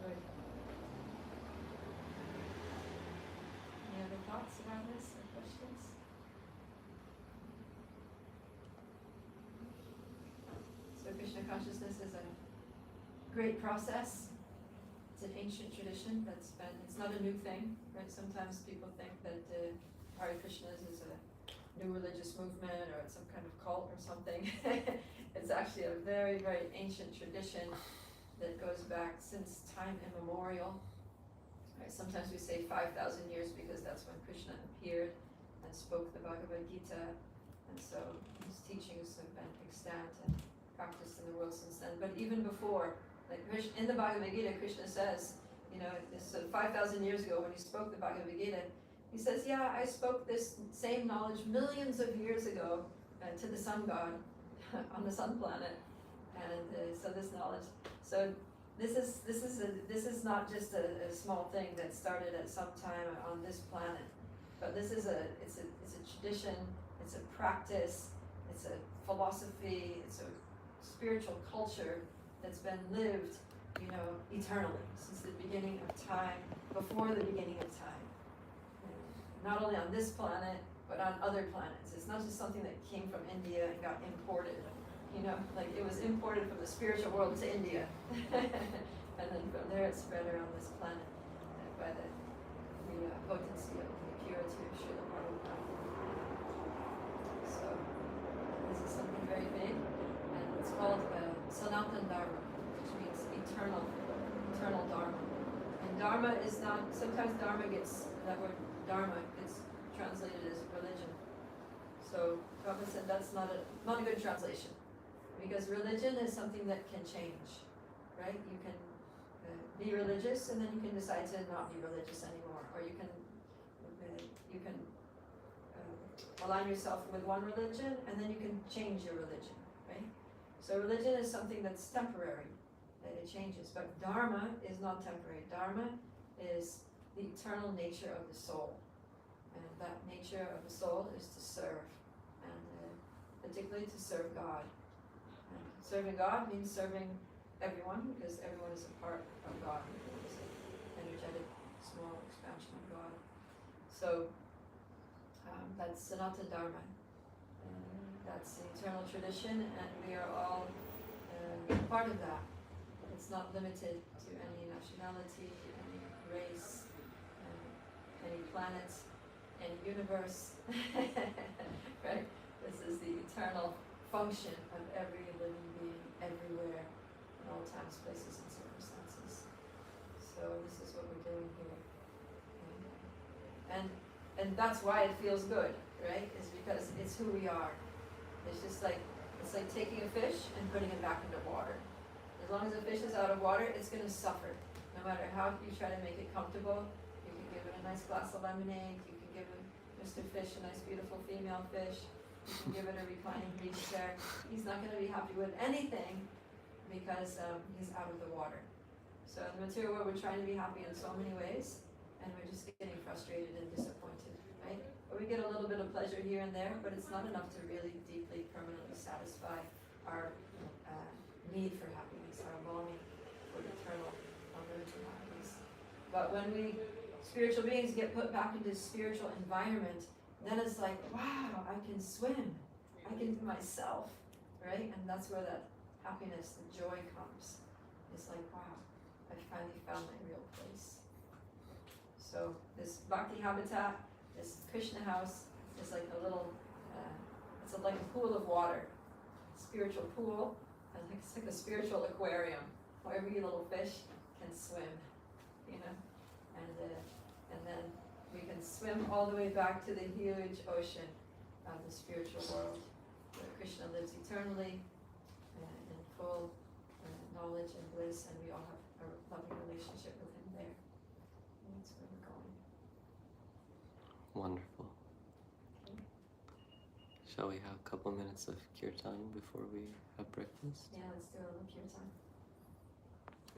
Good. Any other thoughts around this or questions? So Krishna consciousness is a great process. It's an ancient tradition it's not a new thing, right? Sometimes people think that Hare Krishnas is a new religious movement or it's some kind of cult or something. It's actually a very, very ancient tradition that goes back since time immemorial. Right? Sometimes we say 5,000 years because that's when Krishna appeared and spoke the Bhagavad Gita, and so his teachings have been extant and practiced in the world since then. But even before, like in the Bhagavad Gita, Krishna says, this 5,000 years ago when he spoke the Bhagavad Gita, he says, yeah, I spoke this same knowledge millions of years ago to the sun god on the sun planet, and so this knowledge. So this is not just a small thing that started at some time on this planet, but it's a tradition, it's a practice, it's a philosophy, it's a spiritual culture that's been lived, eternally, since the beginning of time, before the beginning of time. Not only on this planet, but on other planets. It's not just something that came from India and got imported, like it was imported from the spiritual world to India. And then from there it spread around this planet by the potency of the purity of Srila Prabhupada. So this is something very big, and it's called Sanatana Dharma, which means eternal Dharma. And Dharma is not, sometimes that word Dharma gets translated as religion. So Prabhupada said that's not a good translation, because religion is something that can change, right? You can be religious and then you can decide to not be religious anymore, or you can align yourself with one religion and then you can change your religion, right? So religion is something that's temporary, that it changes, but Dharma is not temporary. Dharma is the eternal nature of the soul, and that nature of the soul is to serve, and particularly to serve God. And serving God means serving everyone, because everyone is a part of God. It's an energetic, small expansion of God. So that's Sanatana Dharma. That's the eternal tradition, and we are all part of that. It's not limited to any nationality, any race, any planet, any universe. Right? This is the eternal function of every living being everywhere, in all times, places, and circumstances. So this is what we're doing here. And that's why it feels good, right? Is because it's who we are. It's like taking a fish and putting it back into water. As long as the fish is out of water, it's going to suffer. No matter how you try to make it comfortable, you can give it a nice glass of lemonade, you can give Mr. Fish a nice beautiful female fish, you can give it a reclining beach chair. He's not going to be happy with anything because he's out of the water. So in the material world, we're trying to be happy in so many ways, and we're just getting frustrated and disappointed, right? But we get a little bit of pleasure here and there, but it's not enough to really deeply, permanently satisfy our need for happiness, our longing for eternal, unlimited happiness. But when we, spiritual beings, get put back into spiritual environment, then it's like, wow, I can swim. I can be myself, right? And that's where that happiness, the joy comes. It's like, wow, I finally found my real place. So this Bhakti Habitat, this Krishna House is like a little, like a pool of water, spiritual pool. It's like a spiritual aquarium where every little fish can swim, you know, and then we can swim all the way back to the huge ocean of the spiritual world, where Krishna lives eternally in full knowledge and bliss, and we all have a loving relationship with him there. And that's where we're going. Wonderful. Okay. Shall we have a couple minutes of kirtan before we have breakfast? Yeah, let's do a little kirtan.